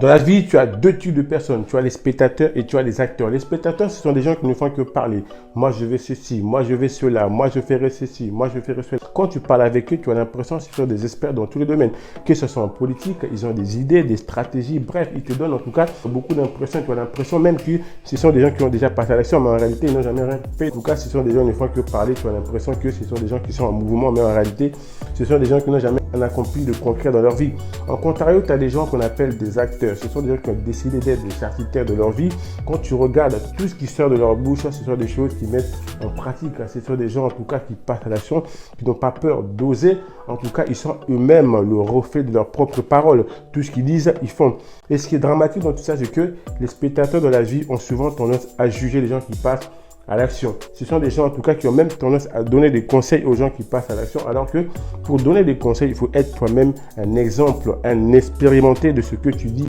Dans la vie, tu as deux types de personnes. Tu as les spectateurs et tu as les acteurs. Les spectateurs, ce sont des gens qui ne font que parler. Moi, je veux ceci, moi, je veux cela, moi, je ferai ceci, moi, je ferai cela. Quand tu parles avec eux, tu as l'impression que ce sont des experts dans tous les domaines. Que ce soit en politique, ils ont des idées, des stratégies. Bref, ils te donnent en tout cas beaucoup d'impressions. Tu as l'impression même que ce sont des gens qui ont déjà passé à l'action, mais en réalité, ils n'ont jamais rien fait. En tout cas, ce sont des gens qui ne font que parler. Tu as l'impression que ce sont des gens qui sont en mouvement, mais en réalité, ce sont des gens qui n'ont jamais accompli de concret dans leur vie. En contrario, tu as des gens qu'on appelle des acteurs. Ce sont des gens qui ont décidé d'être des architectes de leur vie. Quand tu regardes tout ce qui sort de leur bouche, ce sont des choses qu'ils mettent en pratique. Ce sont des gens en tout cas qui passent à l'action, qui n'ont pas peur d'oser. En tout cas, ils sont eux-mêmes le reflet de leurs propres paroles. Tout ce qu'ils disent, ils font. Et ce qui est dramatique dans tout ça, c'est que les spectateurs de la vie ont souvent tendance à juger les gens qui passent à l'action. Ce sont des gens en tout cas qui ont même tendance à donner des conseils aux gens qui passent à l'action, alors que pour donner des conseils, il faut être toi-même un exemple, un expérimenté de ce que tu dis.